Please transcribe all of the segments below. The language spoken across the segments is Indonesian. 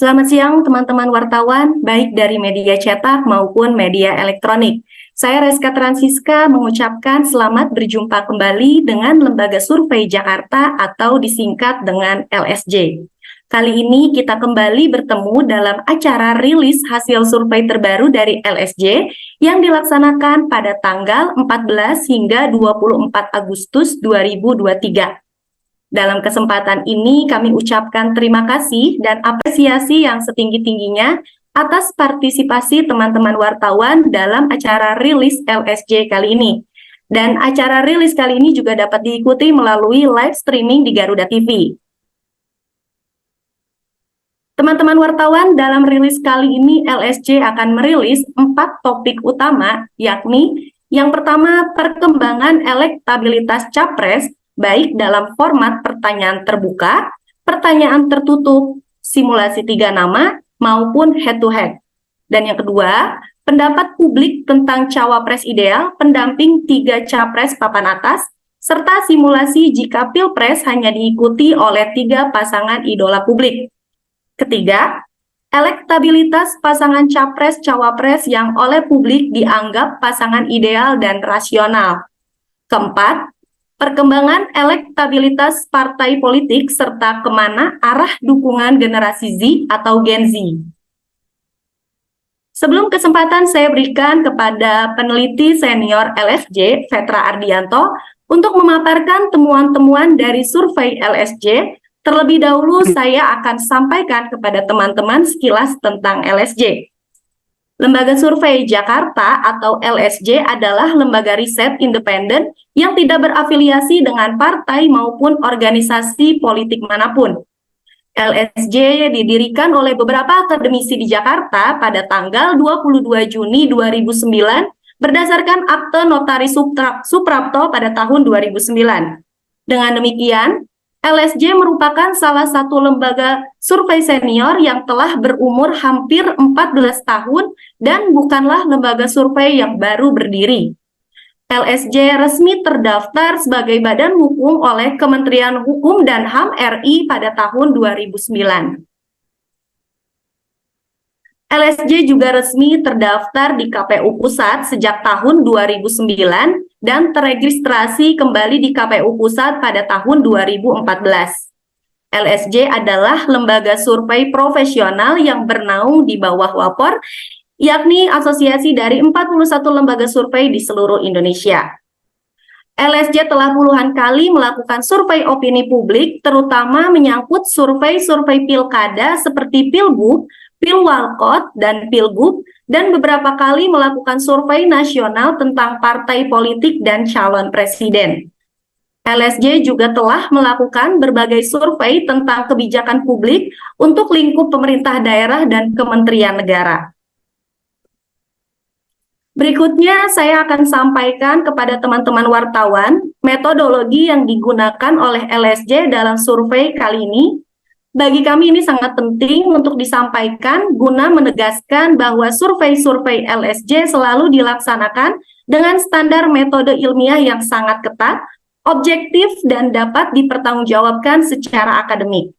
Selamat siang teman-teman wartawan, baik dari media cetak maupun media elektronik. Saya Reska Transiska mengucapkan selamat berjumpa kembali dengan Lembaga Survei Jakarta atau disingkat dengan LSJ. Kali ini kita kembali bertemu dalam acara rilis hasil survei terbaru dari LSJ yang dilaksanakan pada tanggal 14 hingga 24 Agustus 2023. Dalam kesempatan ini kami ucapkan terima kasih dan apresiasi yang setinggi-tingginya atas partisipasi teman-teman wartawan dalam acara rilis LSJ kali ini. Dan acara rilis kali ini juga dapat diikuti melalui live streaming di Garuda TV. Teman-teman wartawan, dalam rilis kali ini LSJ akan merilis 4 topik utama, yakni yang pertama perkembangan elektabilitas Capres baik dalam format pertanyaan terbuka, pertanyaan tertutup, simulasi 3 nama, maupun head-to-head. Dan yang kedua, pendapat publik tentang cawapres ideal, pendamping 3 capres papan atas, serta simulasi jika pilpres hanya diikuti oleh 3 pasangan idola publik. Ketiga, elektabilitas pasangan capres-cawapres yang oleh publik dianggap pasangan ideal dan rasional. Keempat, perkembangan elektabilitas partai politik serta kemana arah dukungan generasi Z atau Gen Z. Sebelum kesempatan saya berikan kepada peneliti senior LSJ, Vetra Ardianto, untuk memaparkan temuan-temuan dari survei LSJ. Terlebih dahulu saya akan sampaikan kepada teman-teman sekilas tentang LSJ. Lembaga Survei Jakarta atau LSJ adalah lembaga riset independen yang tidak berafiliasi dengan partai maupun organisasi politik manapun. LSJ didirikan oleh beberapa akademisi di Jakarta pada tanggal 22 Juni 2009 berdasarkan akte notaris Suprapto pada tahun 2009. Dengan demikian, LSJ merupakan salah satu lembaga survei senior yang telah berumur hampir 14 tahun dan bukanlah lembaga survei yang baru berdiri. LSJ resmi terdaftar sebagai badan hukum oleh Kementerian Hukum dan HAM RI pada tahun 2009. LSJ juga resmi terdaftar di KPU Pusat sejak tahun 2009 dan teregistrasi kembali di KPU Pusat pada tahun 2014. LSJ adalah lembaga survei profesional yang bernaung di bawah WAPOR, yakni asosiasi dari 41 lembaga survei di seluruh Indonesia. LSJ telah puluhan kali melakukan survei opini publik, terutama menyangkut survei-survei pilkada seperti Pilbub, Pilwalkot, dan Pilgub, dan beberapa kali melakukan survei nasional tentang partai politik dan calon presiden. LSJ juga telah melakukan berbagai survei tentang kebijakan publik untuk lingkup pemerintah daerah dan kementerian negara. Berikutnya saya akan sampaikan kepada teman-teman wartawan metodologi yang digunakan oleh LSJ dalam survei kali ini. Bagi kami ini sangat penting untuk disampaikan guna menegaskan bahwa survei-survei LSJ selalu dilaksanakan dengan standar metode ilmiah yang sangat ketat, objektif, dan dapat dipertanggungjawabkan secara akademik.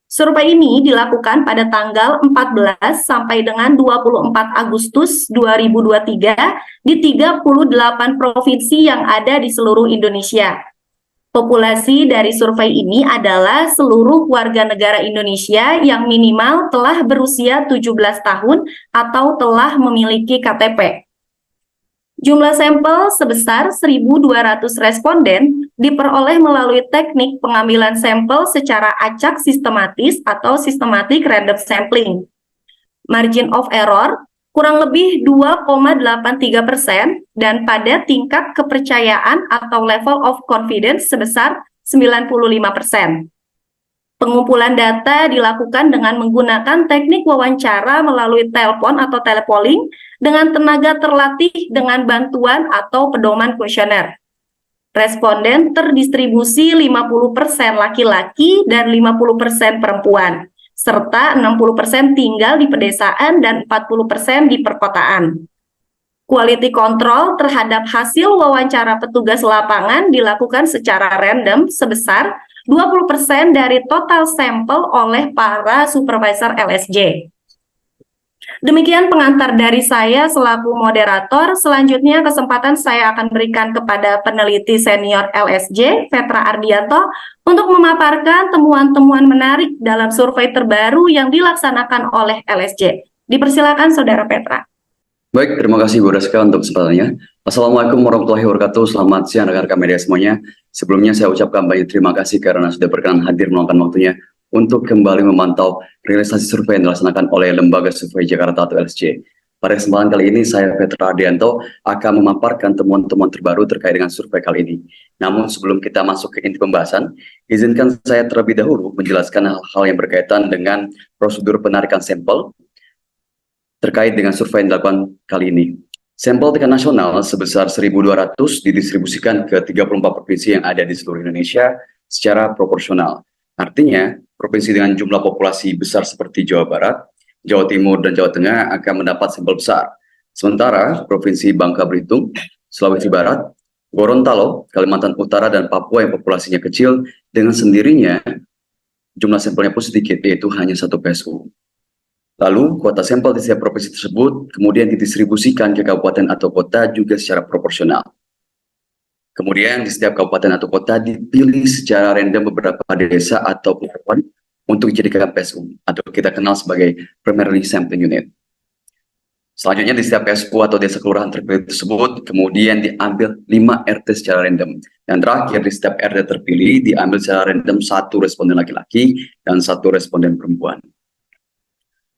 Survei ini dilakukan pada tanggal 14 sampai dengan 24 Agustus 2023 di 38 provinsi yang ada di seluruh Indonesia. Populasi dari survei ini adalah seluruh warga negara Indonesia yang minimal telah berusia 17 tahun atau telah memiliki KTP. Jumlah sampel sebesar 1.200 responden diperoleh melalui teknik pengambilan sampel secara acak sistematis atau systematic random sampling. Margin of error kurang lebih 2,83% dan pada tingkat kepercayaan atau level of confidence sebesar 95%. Pengumpulan data dilakukan dengan menggunakan teknik wawancara melalui telepon atau telepolling dengan tenaga terlatih dengan bantuan atau pedoman kuesioner. Responden terdistribusi 50% laki-laki dan 50% perempuan, serta 60% tinggal di pedesaan dan 40% di perkotaan. Quality control terhadap hasil wawancara petugas lapangan dilakukan secara random sebesar 20% dari total sampel oleh para supervisor LSJ. Demikian pengantar dari saya selaku moderator. Selanjutnya kesempatan saya akan berikan kepada peneliti senior LSJ, Petra Ardianto, untuk memaparkan temuan-temuan menarik dalam survei terbaru yang dilaksanakan oleh LSJ. Dipersilakan Saudara Petra. Baik, terima kasih Bu Reska untuk kesempatannya. Assalamualaikum warahmatullahi wabarakatuh. Selamat siang rekan-rekan media semuanya. Sebelumnya saya ucapkan banyak terima kasih karena sudah berkenan hadir meluangkan waktunya untuk kembali memantau realisasi survei yang dilaksanakan oleh Lembaga Survei Jakarta atau LSJ. Pada kesempatan kali ini, saya Petra Ardianto akan memaparkan temuan-temuan terbaru terkait dengan survei kali ini. Namun sebelum kita masuk ke inti pembahasan, izinkan saya terlebih dahulu menjelaskan hal-hal yang berkaitan dengan prosedur penarikan sampel terkait dengan survei yang dilakukan kali ini. Sampel tingkat nasional sebesar 1.200 didistribusikan ke 34 provinsi yang ada di seluruh Indonesia secara proporsional. Artinya, provinsi dengan jumlah populasi besar seperti Jawa Barat, Jawa Timur, dan Jawa Tengah akan mendapat sampel besar. Sementara Provinsi Bangka Belitung, Sulawesi Barat, Gorontalo, Kalimantan Utara, dan Papua yang populasinya kecil, dengan sendirinya jumlah sampelnya pun sedikit, yaitu hanya 1 PSU. Lalu, kuota sampel di setiap provinsi tersebut kemudian didistribusikan ke kabupaten atau kota juga secara proporsional. Kemudian, di setiap kabupaten atau kota dipilih secara random beberapa desa atau pelopor untuk dijadikan PSU, atau kita kenal sebagai Primary Sampling Unit. Selanjutnya, di setiap PSU atau desa kelurahan terpilih tersebut, kemudian diambil 5 RT secara random. Dan terakhir, di setiap RT terpilih, diambil secara random 1 responden laki-laki dan 1 responden perempuan.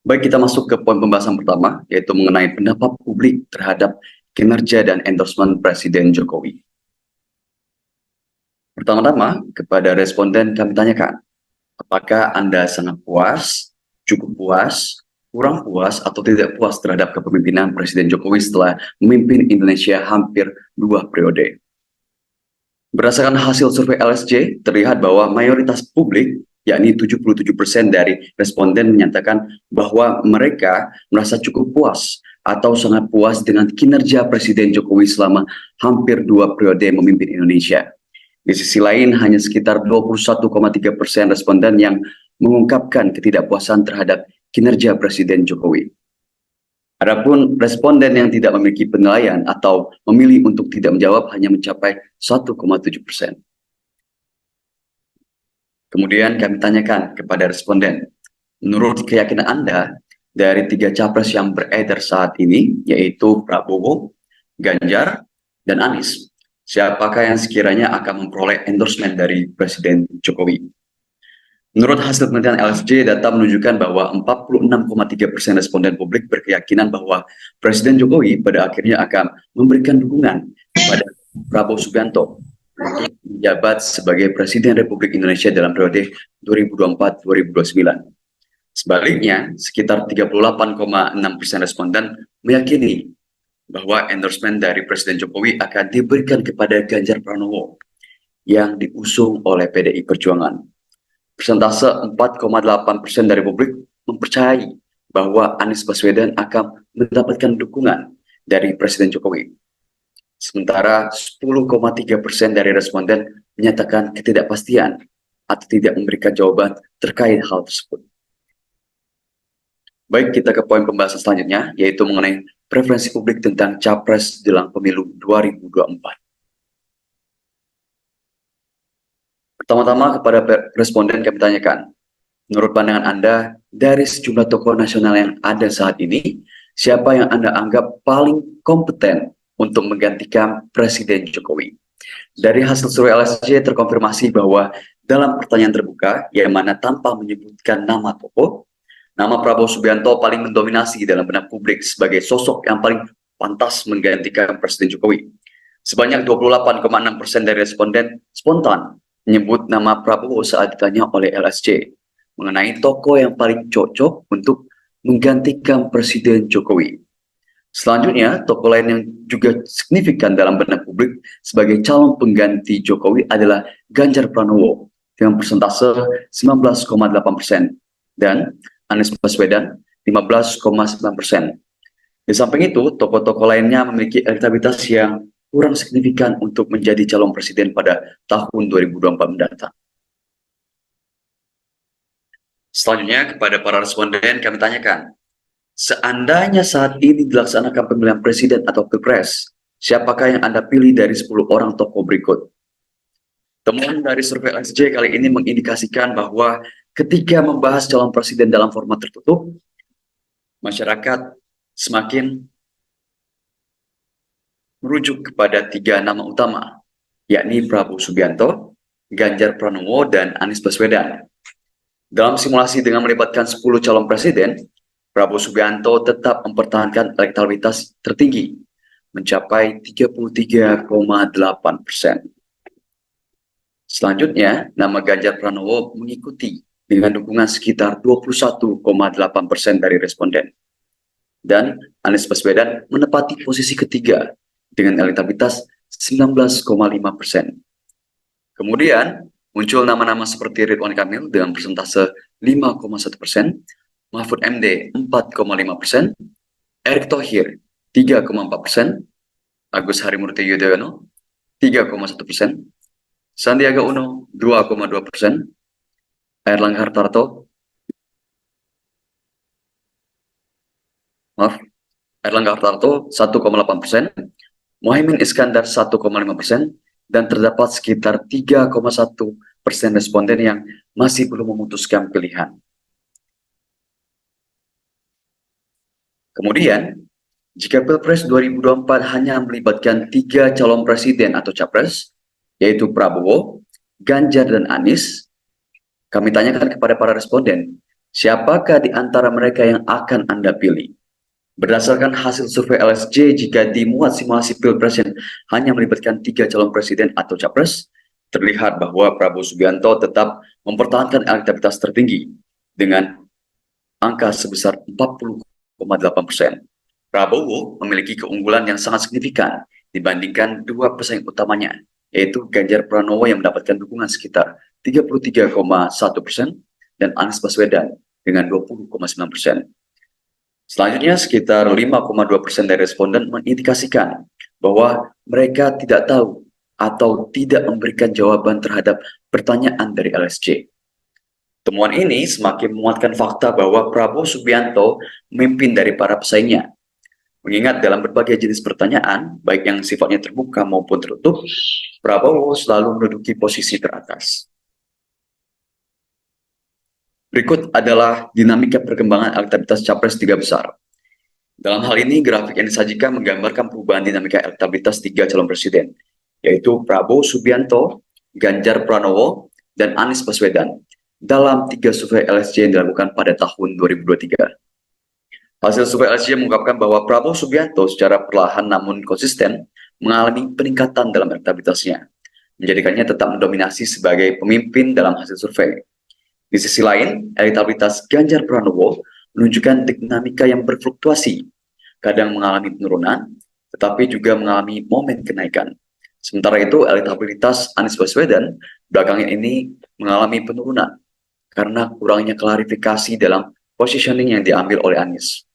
Baik, kita masuk ke poin pembahasan pertama, yaitu mengenai pendapat publik terhadap kinerja dan endorsement Presiden Jokowi. Pertama-tama, kepada responden kami tanyakan, apakah Anda sangat puas, cukup puas, kurang puas, atau tidak puas terhadap kepemimpinan Presiden Jokowi setelah memimpin Indonesia hampir 2 periode? Berdasarkan hasil survei LSJ, terlihat bahwa mayoritas publik, yakni 77% dari responden menyatakan bahwa mereka merasa cukup puas atau sangat puas dengan kinerja Presiden Jokowi selama hampir 2 periode memimpin Indonesia. Di sisi lain, hanya sekitar 21,3% responden yang mengungkapkan ketidakpuasan terhadap kinerja Presiden Jokowi. Adapun responden yang tidak memiliki penilaian atau memilih untuk tidak menjawab hanya mencapai 1,7%. Kemudian kami tanyakan kepada responden, menurut keyakinan Anda, dari 3 capres yang beredar saat ini, yaitu Prabowo, Ganjar, dan Anies, siapakah yang sekiranya akan memperoleh endorsement dari Presiden Jokowi? Menurut hasil penelitian LSJ, data menunjukkan bahwa 46,3% responden publik berkeyakinan bahwa Presiden Jokowi pada akhirnya akan memberikan dukungan kepada Prabowo Subianto untuk menjabat sebagai Presiden Republik Indonesia dalam periode 2024-2029. Sebaliknya, sekitar 38,6% responden meyakini bahwa endorsement dari Presiden Jokowi akan diberikan kepada Ganjar Pranowo yang diusung oleh PDI Perjuangan. Persentase 4,8% dari publik mempercayai bahwa Anies Baswedan akan mendapatkan dukungan dari Presiden Jokowi. Sementara 10,3% dari responden menyatakan ketidakpastian atau tidak memberikan jawaban terkait hal tersebut. Baik, kita ke poin pembahasan selanjutnya, yaitu mengenai preferensi publik tentang Capres jelang pemilu 2024. Pertama-tama kepada responden kami tanyakan, menurut pandangan Anda, dari sejumlah tokoh nasional yang ada saat ini, siapa yang Anda anggap paling kompeten untuk menggantikan Presiden Jokowi? Dari hasil survei LSJ terkonfirmasi bahwa dalam pertanyaan terbuka, yang mana tanpa menyebutkan nama tokoh, nama Prabowo Subianto paling mendominasi dalam benak publik sebagai sosok yang paling pantas menggantikan Presiden Jokowi. Sebanyak 28,6% dari responden spontan menyebut nama Prabowo saat ditanya oleh LSJ mengenai tokoh yang paling cocok untuk menggantikan Presiden Jokowi. Selanjutnya, tokoh lain yang juga signifikan dalam benak publik sebagai calon pengganti Jokowi adalah Ganjar Pranowo dengan persentase 19,8% dan Anies Baswedan 15,9%. Di samping itu, tokoh-tokoh lainnya memiliki elektabilitas yang kurang signifikan untuk menjadi calon presiden pada tahun 2024 mendatang. Selanjutnya kepada para responden kami tanyakan, seandainya saat ini dilaksanakan pemilihan presiden atau pilpres, siapakah yang Anda pilih dari 10 orang tokoh berikut? Temuan dari survei LSJ kali ini mengindikasikan bahwa ketika membahas calon presiden dalam format tertutup, masyarakat semakin merujuk kepada 3 nama utama, yakni Prabowo Subianto, Ganjar Pranowo, dan Anies Baswedan. Dalam simulasi dengan melibatkan 10 calon presiden, Prabowo Subianto tetap mempertahankan elektabilitas tertinggi, mencapai 33,8%. Selanjutnya, nama Ganjar Pranowo mengikuti dengan dukungan sekitar 21,8% dari responden. Dan Anies Baswedan menempati posisi ketiga dengan elektabilitas 19,5%. Kemudian, muncul nama-nama seperti Ridwan Kamil dengan persentase 5,1%, Mahfud MD 4,5%, Erick Thohir 3,4%, Agus Harimurti Yudhoyono 3,1%, Sandiaga Uno 2,2%, Erlangga Hartarto 1,8%, Muhaimin Iskandar 1,5%, dan terdapat sekitar 3,1% responden yang masih belum memutuskan pilihan. Kemudian, jika Pilpres 2024 hanya melibatkan 3 calon presiden atau capres, yaitu Prabowo, Ganjar, dan Anies, kami tanyakan kepada para responden, siapakah di antara mereka yang akan Anda pilih? Berdasarkan hasil survei LSJ, jika dimuat simulasi Pilpres yang hanya melibatkan 3 calon presiden atau capres, terlihat bahwa Prabowo Subianto tetap mempertahankan elektabilitas tertinggi dengan angka sebesar 40,8%. Prabowo memiliki keunggulan yang sangat signifikan dibandingkan 2 pesaing utamanya, yaitu Ganjar Pranowo yang mendapatkan dukungan sekitar 33,1% dan Anies Baswedan dengan 20,9%. Selanjutnya, sekitar 5,2% dari responden mengindikasikan bahwa mereka tidak tahu atau tidak memberikan jawaban terhadap pertanyaan dari LSJ. Temuan ini semakin menguatkan fakta bahwa Prabowo Subianto memimpin dari para pesaingnya. Mengingat dalam berbagai jenis pertanyaan, baik yang sifatnya terbuka maupun tertutup, Prabowo selalu menduduki posisi teratas. Berikut adalah dinamika perkembangan elektabilitas capres 3 besar. Dalam hal ini, grafik yang disajikan menggambarkan perubahan dinamika elektabilitas 3 calon presiden, yaitu Prabowo Subianto, Ganjar Pranowo, dan Anies Baswedan dalam 3 survei LSJ yang dilakukan pada tahun 2023. Hasil survei LSJ mengungkapkan bahwa Prabowo Subianto secara perlahan namun konsisten mengalami peningkatan dalam elektabilitasnya, menjadikannya tetap mendominasi sebagai pemimpin dalam hasil survei. Di sisi lain, elektabilitas Ganjar Pranowo menunjukkan dinamika yang berfluktuasi, kadang mengalami penurunan, tetapi juga mengalami momen kenaikan. Sementara itu, elektabilitas Anies Baswedan belakangan ini mengalami penurunan karena kurangnya klarifikasi dalam positioning yang diambil oleh Anies.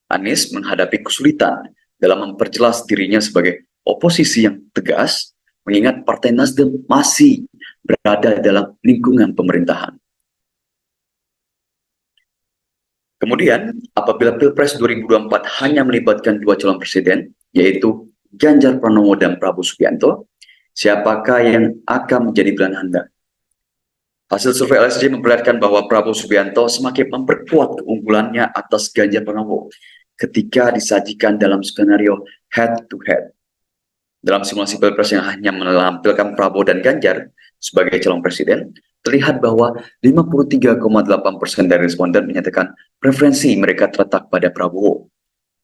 Anies menghadapi kesulitan dalam memperjelas dirinya sebagai oposisi yang tegas, mengingat Partai Nasdem masih berada dalam lingkungan pemerintahan. Kemudian, apabila Pilpres 2024 hanya melibatkan 2 calon presiden, yaitu Ganjar Pranowo dan Prabowo Subianto, siapakah yang akan menjadi pilihan Anda? Hasil survei LSJ memperlihatkan bahwa Prabowo Subianto semakin memperkuat keunggulannya atas Ganjar Pranowo ketika disajikan dalam skenario head-to-head. Dalam simulasi Pilpres yang hanya menampilkan Prabowo dan Ganjar sebagai calon presiden, terlihat bahwa 53,8% dari responden menyatakan preferensi mereka terletak pada Prabowo.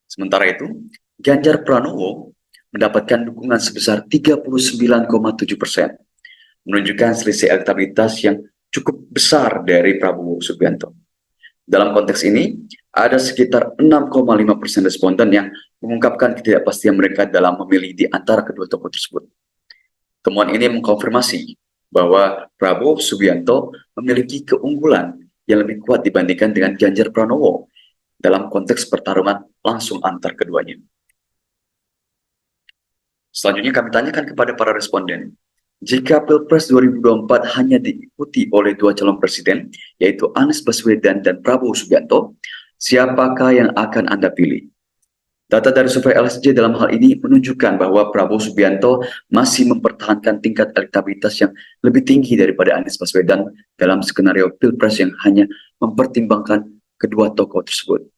Sementara itu, Ganjar Pranowo mendapatkan dukungan sebesar 39,7%, menunjukkan selisih elektabilitas yang cukup besar dari Prabowo Subianto. Dalam konteks ini, ada sekitar 6,5% responden yang mengungkapkan ketidakpastian mereka dalam memilih di antara kedua tokoh tersebut. Temuan ini mengkonfirmasi bahwa Prabowo Subianto memiliki keunggulan yang lebih kuat dibandingkan dengan Ganjar Pranowo dalam konteks pertarungan langsung antar keduanya. Selanjutnya kami tanyakan kepada para responden, Jika Pilpres 2024 hanya diikuti oleh dua calon presiden, yaitu Anies Baswedan dan Prabowo Subianto, siapakah yang akan Anda pilih? Data dari survei LSJ dalam hal ini menunjukkan bahwa Prabowo Subianto masih mempertahankan tingkat elektabilitas yang lebih tinggi daripada Anies Baswedan dalam skenario Pilpres yang hanya mempertimbangkan kedua tokoh tersebut.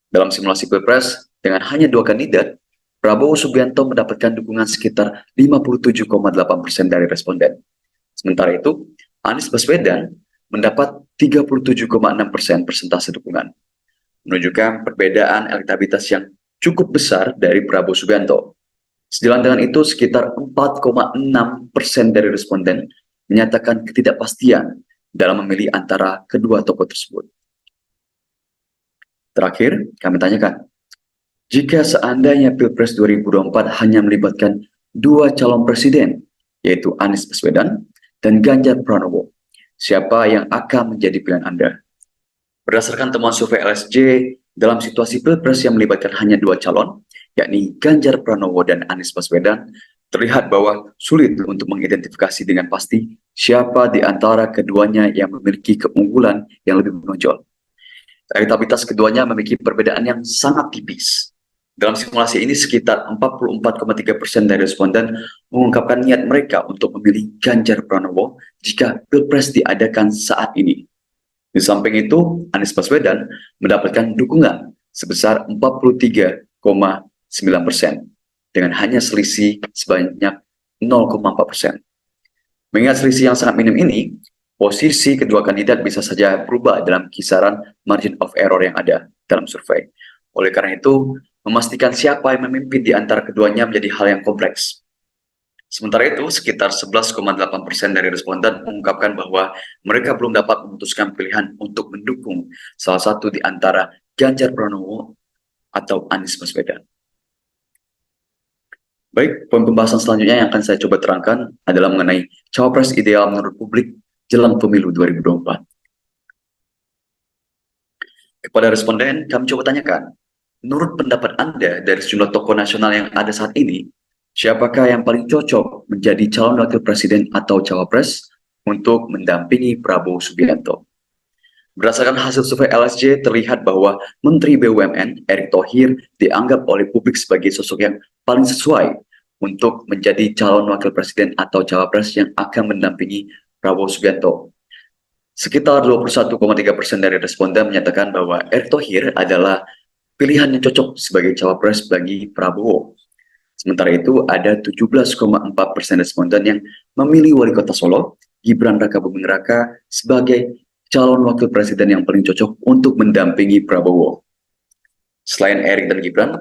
Dalam simulasi Pilpres, dengan hanya dua kandidat, Prabowo Subianto mendapatkan dukungan sekitar 57,8% dari responden. Sementara itu, Anies Baswedan mendapat 37,6% persentase dukungan, menunjukkan perbedaan elektabilitas yang cukup besar dari Prabowo Subianto. Sejalan dengan itu, sekitar 4,6% dari responden menyatakan ketidakpastian dalam memilih antara kedua tokoh tersebut. Terakhir, kami tanyakan, jika seandainya Pilpres 2024 hanya melibatkan dua calon presiden, yaitu Anies Baswedan dan Ganjar Pranowo, siapa yang akan menjadi pilihan Anda? Berdasarkan temuan survei LSJ, dalam situasi Pilpres yang melibatkan hanya dua calon, yakni Ganjar Pranowo dan Anies Baswedan, terlihat bahwa sulit untuk mengidentifikasi dengan pasti siapa di antara keduanya yang memiliki keunggulan yang lebih menonjol. Elektabilitas keduanya memiliki perbedaan yang sangat tipis. Dalam simulasi ini, sekitar 44,3% dari responden mengungkapkan niat mereka untuk memilih Ganjar Pranowo jika Pilpres diadakan saat ini. Di samping itu, Anies Baswedan mendapatkan dukungan sebesar 43,9% dengan hanya selisih sebanyak 0,4%. Mengingat selisih yang sangat minim ini, posisi kedua kandidat bisa saja berubah dalam kisaran margin of error yang ada dalam survei. Oleh karena itu, memastikan siapa yang memimpin di antara keduanya menjadi hal yang kompleks. Sementara itu, sekitar 11,8% dari responden mengungkapkan bahwa mereka belum dapat memutuskan pilihan untuk mendukung salah satu di antara Ganjar Pranowo atau Anies Baswedan. Baik, poin pembahasan selanjutnya yang akan saya coba terangkan adalah mengenai cawapres ideal menurut publik jelang pemilu 2024. Kepada responden, kami coba tanyakan, menurut pendapat Anda dari sejumlah tokoh nasional yang ada saat ini, siapakah yang paling cocok menjadi calon wakil presiden atau cawapres untuk mendampingi Prabowo Subianto? Berdasarkan hasil survei LSJ, terlihat bahwa Menteri BUMN Erick Thohir dianggap oleh publik sebagai sosok yang paling sesuai untuk menjadi calon wakil presiden atau cawapres yang akan mendampingi Prabowo Subianto. Sekitar 21,3% dari responden menyatakan bahwa Erick Thohir adalah pilihan yang cocok sebagai cawapres bagi Prabowo. Sementara itu, ada 17,4% responden yang memilih Wali Kota Solo, Gibran Rakabuming Raka, sebagai calon wakil presiden yang paling cocok untuk mendampingi Prabowo. Selain Erick dan Gibran,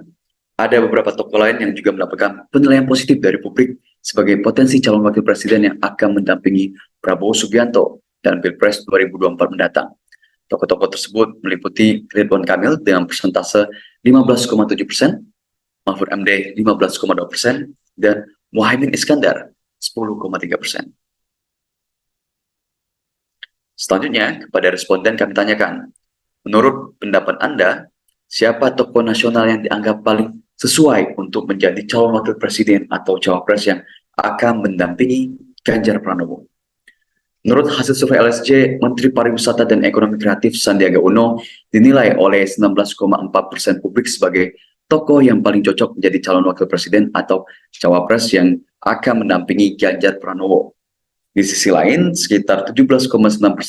ada beberapa tokoh lain yang juga mendapatkan penilaian positif dari publik sebagai potensi calon wakil presiden yang akan mendampingi Prabowo Subianto dalam Pilpres 2024 mendatang. Tokoh-tokoh tersebut meliputi Ridwan Kamil dengan persentase 15,7%, Mahfud MD 15,2%, dan Muhaimin Iskandar 10,3%. Selanjutnya, kepada responden kami tanyakan, menurut pendapat Anda, siapa tokoh nasional yang dianggap paling sesuai untuk menjadi calon wakil presiden atau cawapres yang akan mendampingi Ganjar Pranowo? Menurut hasil survei LSJ, Menteri Pariwisata dan Ekonomi Kreatif Sandiaga Uno dinilai oleh 19,4% publik sebagai tokoh yang paling cocok menjadi calon wakil presiden atau cawapres yang akan mendampingi Ganjar Pranowo. Di sisi lain, sekitar 17,9%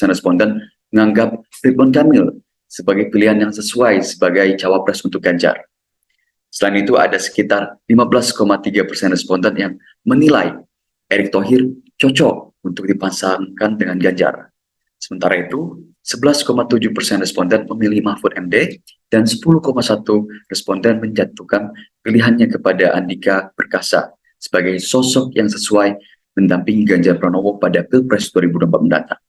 responden menganggap Ridwan Kamil sebagai pilihan yang sesuai sebagai cawapres untuk Ganjar. Selain itu, ada sekitar 15,3% responden yang menilai Erick Thohir cocok untuk dipasangkan dengan Ganjar. Sementara itu, 11,7% responden memilih Mahfud MD dan 10,1% responden menjatuhkan pilihannya kepada Andika Perkasa sebagai sosok yang sesuai mendampingi Ganjar Pranowo pada Pilpres 2024 mendatang.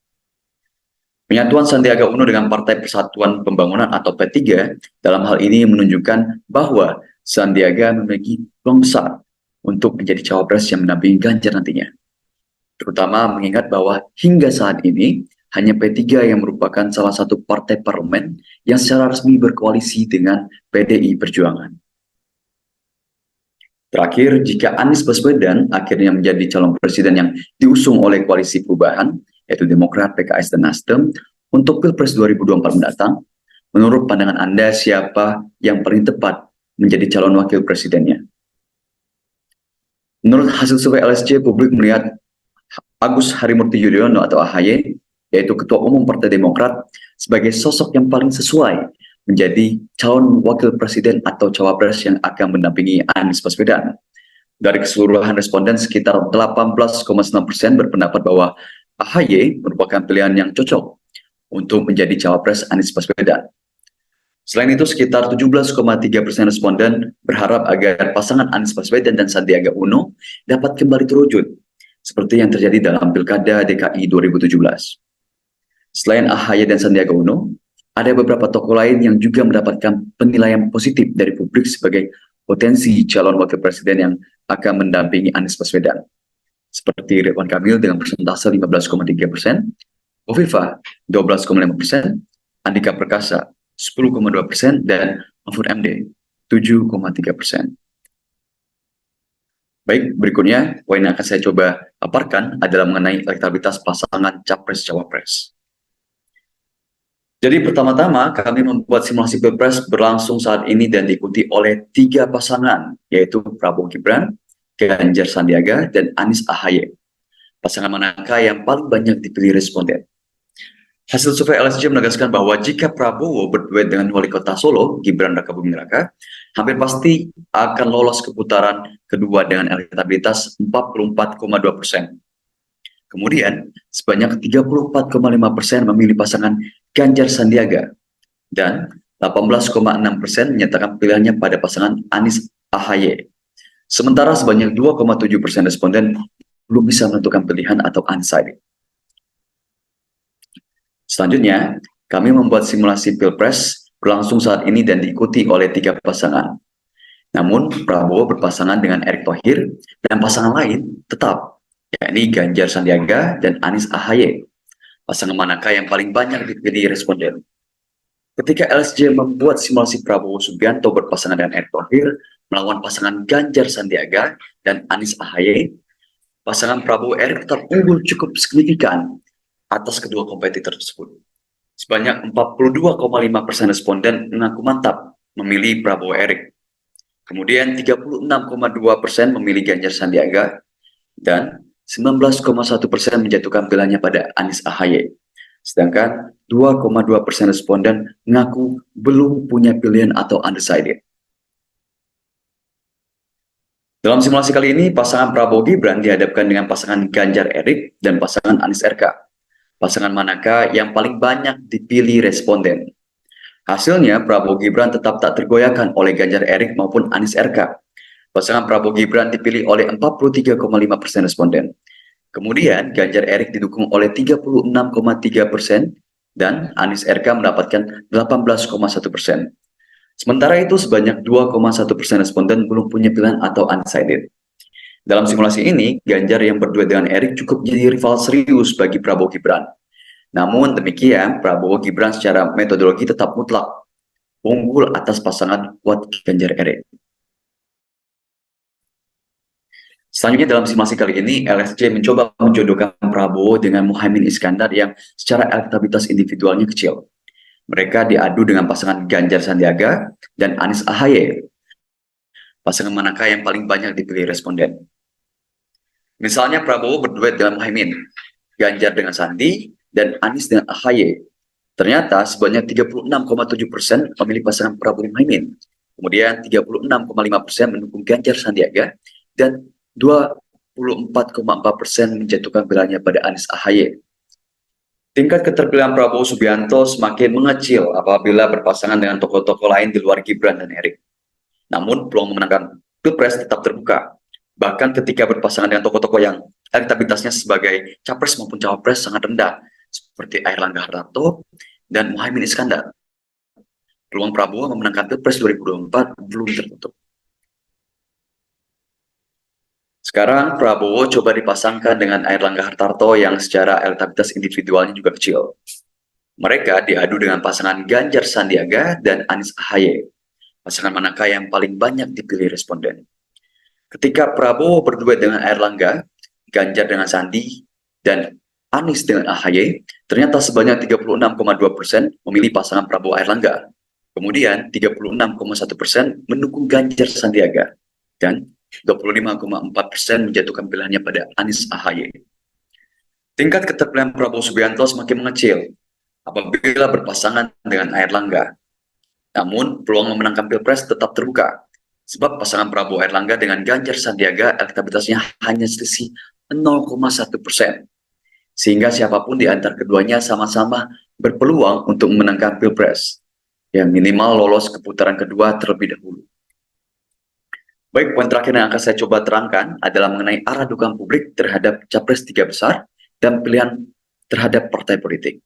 Penyatuan Sandiaga Uno dengan Partai Persatuan Pembangunan atau P3 dalam hal ini menunjukkan bahwa Sandiaga memiliki peluang besar untuk menjadi cawapres yang mendampingi Ganjar nantinya. Terutama mengingat bahwa hingga saat ini hanya P3 yang merupakan salah satu partai parlemen yang secara resmi berkoalisi dengan PDI Perjuangan. Terakhir, jika Anies Baswedan akhirnya menjadi calon presiden yang diusung oleh koalisi perubahan, yaitu Demokrat, PKS, dan Nasdem, untuk Pilpres 2024 mendatang, menurut pandangan Anda siapa yang paling tepat menjadi calon wakil presidennya? Menurut hasil survei LSC, publik melihat Agus Harimurti Yudhoyono atau AHY, yaitu Ketua Umum Partai Demokrat, sebagai sosok yang paling sesuai menjadi calon wakil presiden atau cawapres yang akan mendampingi Anies Baswedan. Dari keseluruhan responden, sekitar 18,9% berpendapat bahwa AHY merupakan pilihan yang cocok untuk menjadi cawapres Anies Baswedan. Selain itu, sekitar 17,3% responden berharap agar pasangan Anies Baswedan dan Sandiaga Uno dapat kembali terwujud, seperti yang terjadi dalam Pilkada DKI 2017. Selain AHY dan Sandiaga Uno, ada beberapa tokoh lain yang juga mendapatkan penilaian positif dari publik sebagai potensi calon wakil presiden yang akan mendampingi Anies Baswedan, seperti Ridwan Kamil dengan persentase 15,3%, Kofifa 12,5%, Andika Perkasa 10,2%, dan Mahfud MD 7,3%. Baik, berikutnya poin yang akan saya coba paparkan adalah mengenai elektabilitas pasangan Capres-Cawapres. Jadi pertama-tama kami membuat simulasi Pilpres berlangsung saat ini dan diikuti oleh 3 pasangan, yaitu Prabowo Gibran, Ganjar Sandiaga, dan Anies AHY. Pasangan manakah yang paling banyak dipilih responden? Hasil survei LSC menegaskan bahwa jika Prabowo berduet dengan wali kota Solo, Gibran Rakabuming Raka, hampir pasti akan lolos ke putaran kedua dengan elektabilitas 44,2%. Kemudian, sebanyak 34,5% memilih pasangan Ganjar Sandiaga, dan 18,6% menyatakan pilihannya pada pasangan Anies AHY. Sementara sebanyak 2,7% responden belum bisa menentukan pilihan atau undecided. Selanjutnya, kami membuat simulasi Pilpres berlangsung saat ini dan diikuti oleh 3 pasangan. Namun, Prabowo berpasangan dengan Erick Thohir dan pasangan lain tetap, yakni Ganjar Sandiaga dan Anies AHY. Pasangan manakah yang paling banyak dipilih responden? Ketika LSJ membuat simulasi Prabowo Subianto berpasangan dengan Erick Thohir melawan pasangan Ganjar Sandiaga dan Anies AHY, pasangan Prabowo Erick tetap unggul cukup signifikan atas kedua kompetitor tersebut. Sebanyak 42,5% responden mengaku mantap memilih Prabowo Erick. Kemudian 36,2% memilih Ganjar Sandiaga, dan 19,1% menjatuhkan pilihannya pada Anies AHY. Sedangkan 2,2% responden mengaku belum punya pilihan atau undecided. Dalam simulasi kali ini, pasangan Prabowo Gibran dihadapkan dengan pasangan Ganjar Erick dan pasangan Anies RK. Pasangan manakah yang paling banyak dipilih responden? Hasilnya, Prabowo Gibran tetap tak tergoyahkan oleh Ganjar Erick maupun Anies RK. Pasangan Prabowo Gibran dipilih oleh 43,5% responden. Kemudian, Ganjar Erick didukung oleh 36,3% dan Anies RK mendapatkan 18,1%. Sementara itu, sebanyak 2,1% responden belum punya pilihan atau undecided. Dalam simulasi ini, Ganjar yang berduet dengan Erick cukup jadi rival serius bagi Prabowo Gibran. Namun demikian, Prabowo Gibran secara metodologi tetap mutlak unggul atas pasangan kuat Ganjar Erick. Selanjutnya dalam simulasi kali ini, LSC mencoba menjodohkan Prabowo dengan Muhaimin Iskandar yang secara elektabilitas individualnya kecil. Mereka diadu dengan pasangan Ganjar Sandiaga dan Anies AHY. Pasangan manakah yang paling banyak dipilih responden? Misalnya Prabowo berduet dengan Muhaimin, Ganjar dengan Sandi, dan Anies dengan AHY. Ternyata sebanyak 36,7% memilih pasangan Prabowo Muhaimin. Kemudian 36,5% mendukung Ganjar Sandiaga, dan 24,4% menjatuhkan pilihannya pada Anies AHY. Tingkat keterpilihan Prabowo Subianto semakin mengecil apabila berpasangan dengan tokoh-tokoh lain di luar Gibran dan Erick. Namun peluang memenangkan Pilpres tetap terbuka. Bahkan ketika berpasangan dengan tokoh-tokoh yang elektabilitasnya sebagai capres maupun cawapres sangat rendah, seperti Airlangga Hartarto dan Muhaimin Iskandar. Peluang Prabowo memenangkan Pilpres 2024 belum tertutup. Sekarang Prabowo coba dipasangkan dengan Airlangga Hartarto yang secara elektabilitas individualnya juga kecil. Mereka diadu dengan pasangan Ganjar Sandiaga dan Anies AHY. Pasangan manakah yang paling banyak dipilih responden? Ketika Prabowo berduet dengan Airlangga, Ganjar dengan Sandi, dan Anies dengan AHY, ternyata sebanyak 36,2% memilih pasangan Prabowo Airlangga. Kemudian 36,1% mendukung Ganjar Sandiaga, dan 25,4% menjatuhkan pilihannya pada Anies AHY. Tingkat keterpilihan Prabowo Subianto semakin mengecil apabila berpasangan dengan Airlangga. Namun, peluang memenangkan Pilpres tetap terbuka, sebab pasangan Prabowo Airlangga dengan Ganjar Sandiaga elektabilitasnya hanya selisih 0,1%. Sehingga siapapun di antara keduanya sama-sama berpeluang untuk memenangkan Pilpres, yang minimal lolos ke putaran kedua terlebih dahulu. Baik, poin terakhir yang akan saya coba terangkan adalah mengenai arah dukungan publik terhadap Capres 3 besar dan pilihan terhadap partai politik.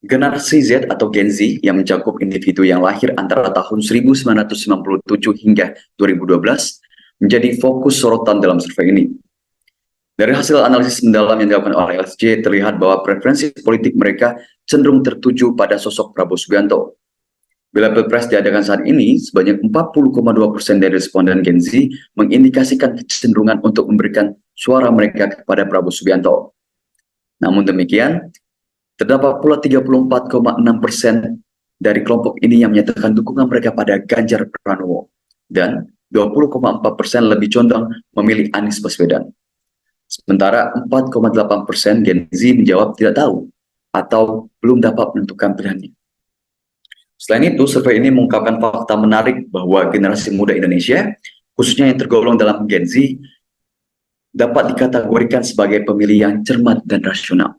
Generasi Z atau Gen Z yang mencakup individu yang lahir antara tahun 1997 hingga 2012 menjadi fokus sorotan dalam survei ini. Dari hasil analisis mendalam yang dilakukan oleh LSJ terlihat bahwa preferensi politik mereka cenderung tertuju pada sosok Prabowo Subianto. Bila Pilpres diadakan saat ini, sebanyak 40,2% dari responden Gen Z mengindikasikan kecenderungan untuk memberikan suara mereka kepada Prabowo Subianto. Namun demikian, terdapat pula 34,6% dari kelompok ini yang menyatakan dukungan mereka pada Ganjar Pranowo, dan 20,4% lebih condong memilih Anies Baswedan. Sementara 4,8% Gen Z menjawab tidak tahu atau belum dapat menentukan pilihannya. Selain itu, survei ini mengungkapkan fakta menarik bahwa generasi muda Indonesia, khususnya yang tergolong dalam Gen Z, dapat dikategorikan sebagai pemilih yang cermat dan rasional.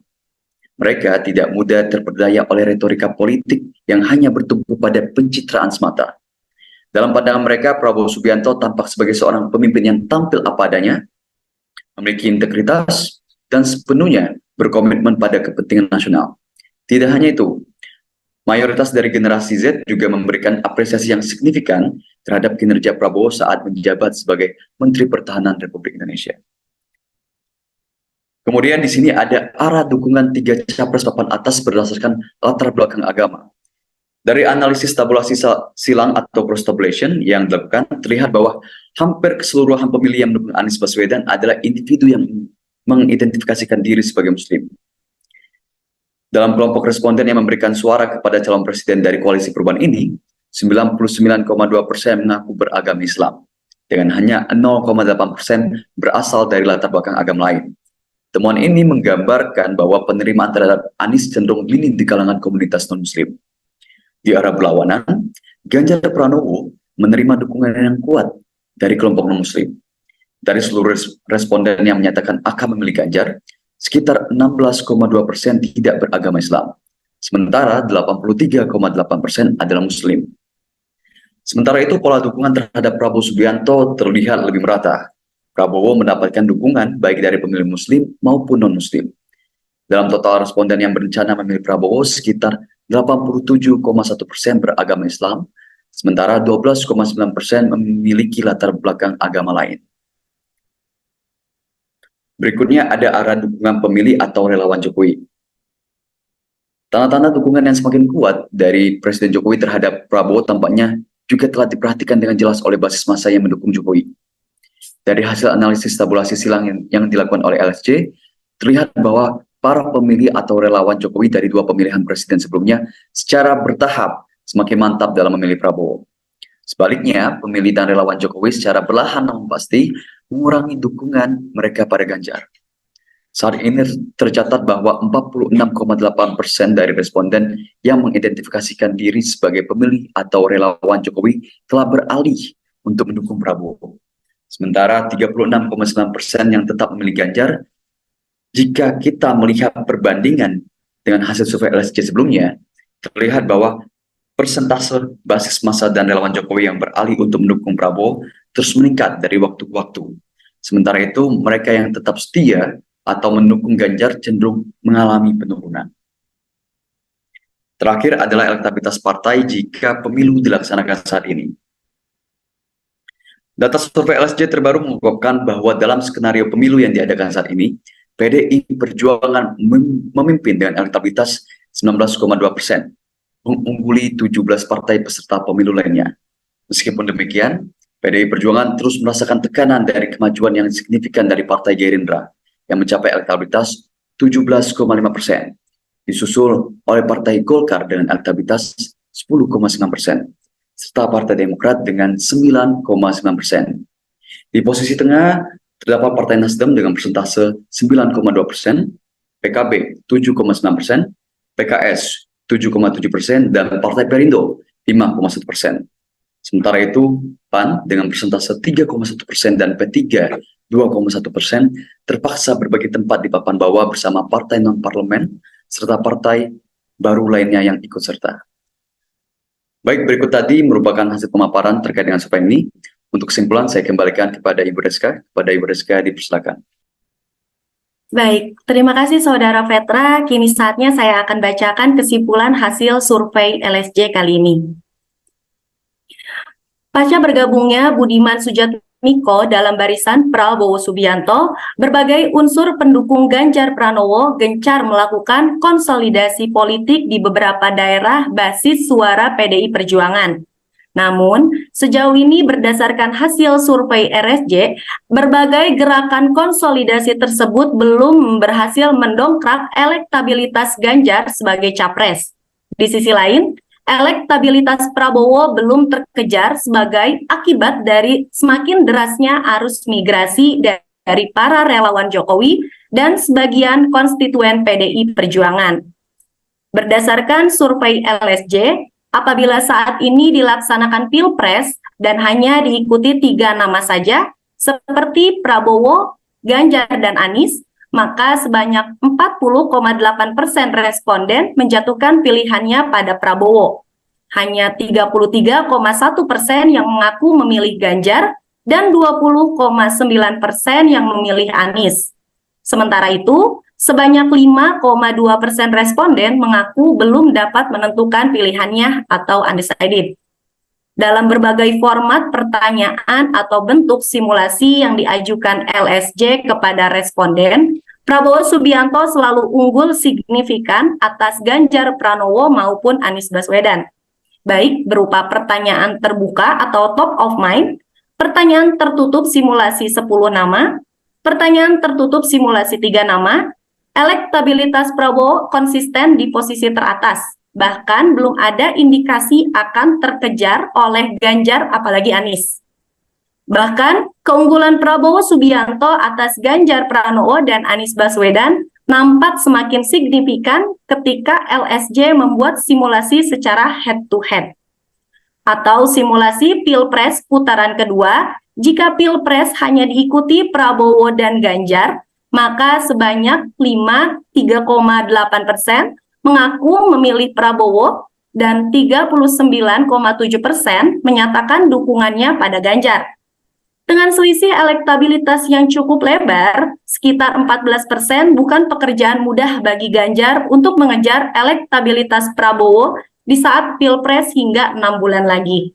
Mereka tidak mudah terperdaya oleh retorika politik yang hanya bertumpu pada pencitraan semata. Dalam pandangan mereka, Prabowo Subianto tampak sebagai seorang pemimpin yang tampil apa adanya, memiliki integritas, dan sepenuhnya berkomitmen pada kepentingan nasional. Tidak hanya itu, mayoritas dari generasi Z juga memberikan apresiasi yang signifikan terhadap kinerja Prabowo saat menjabat sebagai Menteri Pertahanan Republik Indonesia. Kemudian di sini ada arah dukungan 3 capres papan atas berdasarkan latar belakang agama. Dari analisis tabulasi silang atau cross tabulation yang dilakukan, terlihat bahwa hampir keseluruhan pemilih yang mendukung Anies Baswedan adalah individu yang mengidentifikasikan diri sebagai Muslim. Dalam kelompok responden yang memberikan suara kepada calon presiden dari koalisi perubahan ini, 99,2% mengaku beragama Islam, dengan hanya 0,8% berasal dari latar belakang agama lain. Temuan ini menggambarkan bahwa penerimaan terhadap Anies cenderung minim di kalangan komunitas non-Muslim. Di arah berlawanan, Ganjar Pranowo menerima dukungan yang kuat dari kelompok non-Muslim. Dari seluruh responden yang menyatakan akan memilih Ganjar, sekitar 16,2% tidak beragama Islam, sementara 83,8% adalah Muslim. Sementara itu, pola dukungan terhadap Prabowo Subianto terlihat lebih merata. Prabowo mendapatkan dukungan baik dari pemilih Muslim maupun non-Muslim. Dalam total responden yang berencana memilih Prabowo, sekitar 87,1% beragama Islam, sementara 12,9% memiliki latar belakang agama lain. Berikutnya ada arah dukungan pemilih atau relawan Jokowi. Tanda-tanda dukungan yang semakin kuat dari Presiden Jokowi terhadap Prabowo tampaknya juga telah diperhatikan dengan jelas oleh basis massa yang mendukung Jokowi. Dari hasil analisis tabulasi silang yang dilakukan oleh LSJ, terlihat bahwa para pemilih atau relawan Jokowi dari 2 pemilihan presiden sebelumnya secara bertahap semakin mantap dalam memilih Prabowo. Sebaliknya, pemilih dan relawan Jokowi secara perlahan namun pasti mengurangi dukungan mereka pada Ganjar. Saat ini tercatat bahwa 46,8% dari responden yang mengidentifikasikan diri sebagai pemilih atau relawan Jokowi telah beralih untuk mendukung Prabowo. Sementara 36,9% yang tetap memilih Ganjar. Jika kita melihat perbandingan dengan hasil survei LSJ sebelumnya, terlihat bahwa persentase basis massa dan relawan Jokowi yang beralih untuk mendukung Prabowo terus meningkat dari waktu ke waktu. Sementara itu, mereka yang tetap setia atau mendukung Ganjar cenderung mengalami penurunan. Terakhir adalah elektabilitas partai jika pemilu dilaksanakan saat ini. Data survei LSJ terbaru mengungkapkan bahwa dalam skenario pemilu yang diadakan saat ini, PDI Perjuangan memimpin dengan elektabilitas 19,2%, mengungguli 17 partai peserta pemilu lainnya. Meskipun demikian, PDI Perjuangan terus merasakan tekanan dari kemajuan yang signifikan dari Partai Gerindra yang mencapai elektabilitas 17,5%, disusul oleh Partai Golkar dengan elektabilitas 10,9%, serta Partai Demokrat dengan 9,9%. Di posisi tengah terdapat Partai Nasdem dengan persentase 9,2%, PKB 7,9%, PKS 7,7%, dan Partai Perindo 5,1%. Sementara itu, PAN dengan persentase 3,1% dan P3 2,1% terpaksa berbagi tempat di papan bawah bersama partai non-parlemen serta partai baru lainnya yang ikut serta. Baik, berikut tadi merupakan hasil pemaparan terkait dengan survei ini. Untuk kesimpulan, saya kembalikan kepada Ibu Reska. Kepada Ibu Reska, dipersilakan. Baik, terima kasih Saudara Petra. Kini saatnya saya akan bacakan kesimpulan hasil survei LSJ kali ini. Pasca bergabungnya Budiman Sujatmiko dalam barisan Prabowo Subianto, berbagai unsur pendukung Ganjar Pranowo gencar melakukan konsolidasi politik di beberapa daerah basis suara PDI Perjuangan. Namun, sejauh ini berdasarkan hasil survei RSJ, berbagai gerakan konsolidasi tersebut belum berhasil mendongkrak elektabilitas Ganjar sebagai capres. Di sisi lain, elektabilitas Prabowo belum terkejar sebagai akibat dari semakin derasnya arus migrasi dari para relawan Jokowi dan sebagian konstituen PDI Perjuangan. Berdasarkan survei LSJ, apabila saat ini dilaksanakan Pilpres dan hanya diikuti 3 nama saja, seperti Prabowo, Ganjar, dan Anies, maka sebanyak 40,8% responden menjatuhkan pilihannya pada Prabowo. Hanya 33,1% yang mengaku memilih Ganjar dan 20,9% yang memilih Anies. Sementara itu, sebanyak 5,2% responden mengaku belum dapat menentukan pilihannya atau undecided. Dalam berbagai format pertanyaan atau bentuk simulasi yang diajukan LSJ kepada responden, Prabowo Subianto selalu unggul signifikan atas Ganjar Pranowo maupun Anies Baswedan, baik berupa pertanyaan terbuka atau top of mind, pertanyaan tertutup simulasi 10 nama, pertanyaan tertutup simulasi 3 nama. Elektabilitas Prabowo konsisten di posisi teratas, bahkan belum ada indikasi akan terkejar oleh Ganjar apalagi Anies. Bahkan keunggulan Prabowo Subianto atas Ganjar Pranowo dan Anies Baswedan nampak semakin signifikan ketika LSJ membuat simulasi secara head-to-head. Atau simulasi Pilpres putaran kedua, jika Pilpres hanya diikuti Prabowo dan Ganjar, maka sebanyak 3,8% mengaku memilih Prabowo dan 39,7% menyatakan dukungannya pada Ganjar. Dengan selisih elektabilitas yang cukup lebar, sekitar 14%, bukan pekerjaan mudah bagi Ganjar untuk mengejar elektabilitas Prabowo di saat Pilpres hingga 6 bulan lagi.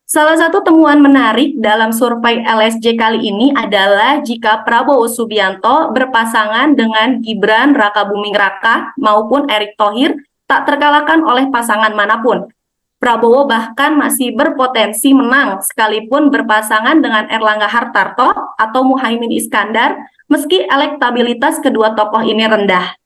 Salah satu temuan menarik dalam survei LSJ kali ini adalah jika Prabowo Subianto berpasangan dengan Gibran Rakabuming Raka maupun Erick Thohir tak terkalahkan oleh pasangan manapun. Prabowo bahkan masih berpotensi menang sekalipun berpasangan dengan Erlangga Hartarto atau Muhaimin Iskandar meski elektabilitas kedua tokoh ini rendah.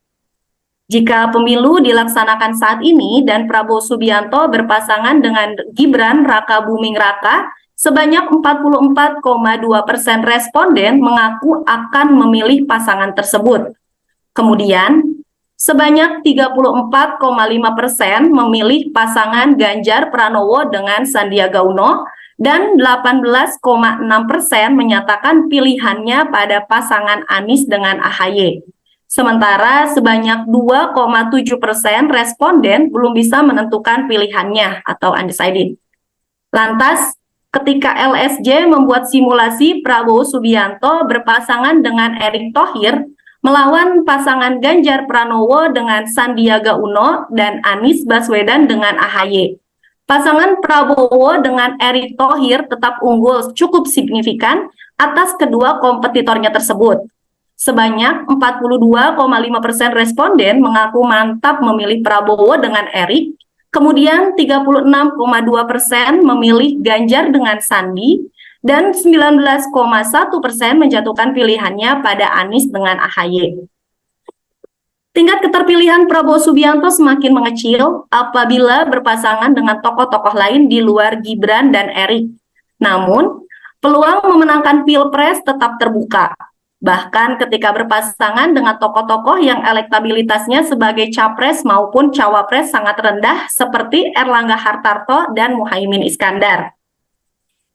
Jika pemilu dilaksanakan saat ini dan Prabowo Subianto berpasangan dengan Gibran Rakabuming Raka, sebanyak 44,2% responden mengaku akan memilih pasangan tersebut. Kemudian, sebanyak 34,5% memilih pasangan Ganjar Pranowo dengan Sandiaga Uno dan 18,6% menyatakan pilihannya pada pasangan Anies dengan AHY. Sementara sebanyak 2,7% responden belum bisa menentukan pilihannya atau undecided. Lantas, ketika LSJ membuat simulasi Prabowo Subianto berpasangan dengan Erick Thohir melawan pasangan Ganjar Pranowo dengan Sandiaga Uno dan Anies Baswedan dengan AHY. Pasangan Prabowo dengan Erick Thohir tetap unggul cukup signifikan atas kedua kompetitornya tersebut. Sebanyak 42,5% responden mengaku mantap memilih Prabowo dengan Erick Kemudian 36,2% memilih Ganjar dengan Sandi, dan 19,1% menjatuhkan pilihannya pada Anies dengan AHY. Tingkat keterpilihan Prabowo Subianto semakin mengecil apabila berpasangan dengan tokoh-tokoh lain di luar Gibran dan Erik. Namun, peluang memenangkan Pilpres tetap terbuka. Bahkan ketika berpasangan dengan tokoh-tokoh yang elektabilitasnya sebagai capres maupun cawapres sangat rendah seperti Erlangga Hartarto dan Muhaimin Iskandar.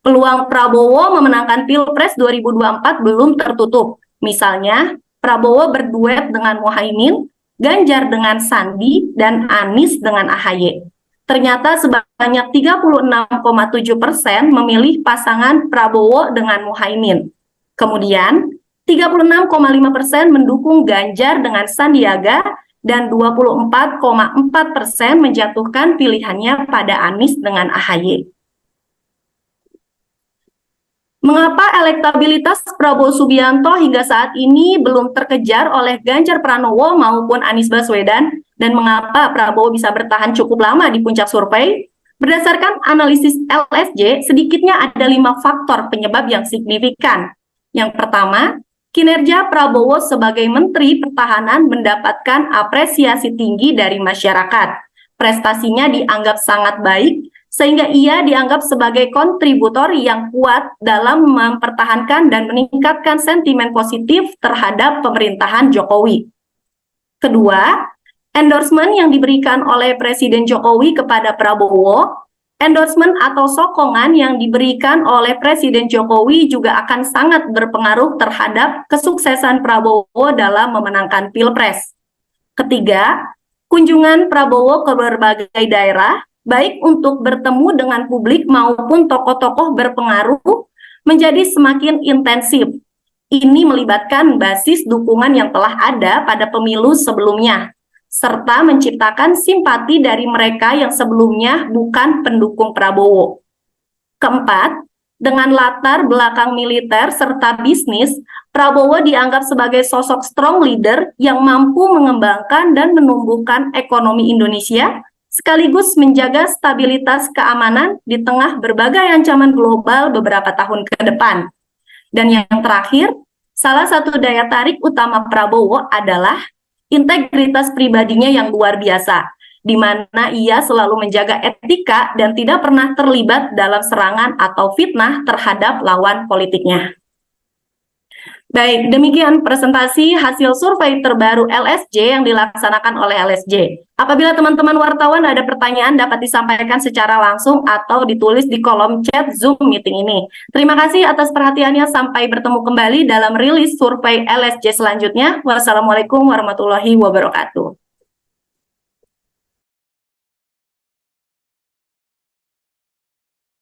Peluang Prabowo memenangkan Pilpres 2024 belum tertutup. Misalnya, Prabowo berduet dengan Muhaimin, Ganjar dengan Sandi, dan Anies dengan AHY. Ternyata sebanyak 36,7% memilih pasangan Prabowo dengan Muhaimin. Kemudian, 36,5% mendukung Ganjar dengan Sandiaga, dan 24,4% menjatuhkan pilihannya pada Anies dengan AHY. Mengapa elektabilitas Prabowo Subianto hingga saat ini belum terkejar oleh Ganjar Pranowo maupun Anies Baswedan, dan mengapa Prabowo bisa bertahan cukup lama di puncak survei? Berdasarkan analisis LSJ, sedikitnya ada 5 faktor penyebab yang signifikan. Yang pertama, kinerja Prabowo sebagai Menteri Pertahanan mendapatkan apresiasi tinggi dari masyarakat. Prestasinya dianggap sangat baik, sehingga ia dianggap sebagai kontributor yang kuat dalam mempertahankan dan meningkatkan sentimen positif terhadap pemerintahan Jokowi. Kedua, endorsement yang diberikan oleh Presiden Jokowi kepada Prabowo. Endorsement atau sokongan yang diberikan oleh Presiden Jokowi juga akan sangat berpengaruh terhadap kesuksesan Prabowo dalam memenangkan Pilpres. Ketiga, kunjungan Prabowo ke berbagai daerah, baik untuk bertemu dengan publik maupun tokoh-tokoh berpengaruh, menjadi semakin intensif. Ini melibatkan basis dukungan yang telah ada pada pemilu sebelumnya, serta menciptakan simpati dari mereka yang sebelumnya bukan pendukung Prabowo. Keempat, dengan latar belakang militer serta bisnis, Prabowo dianggap sebagai sosok strong leader yang mampu mengembangkan dan menumbuhkan ekonomi Indonesia, sekaligus menjaga stabilitas keamanan di tengah berbagai ancaman global beberapa tahun ke depan. Dan yang terakhir, salah satu daya tarik utama Prabowo adalah integritas pribadinya yang luar biasa, di mana ia selalu menjaga etika dan tidak pernah terlibat dalam serangan atau fitnah terhadap lawan politiknya. Baik, demikian presentasi hasil survei terbaru LSJ yang dilaksanakan oleh LSJ. Apabila teman-teman wartawan ada pertanyaan dapat disampaikan secara langsung atau ditulis di kolom chat Zoom meeting ini. Terima kasih atas perhatiannya, sampai bertemu kembali dalam rilis survei LSJ selanjutnya. Wassalamualaikum warahmatullahi wabarakatuh.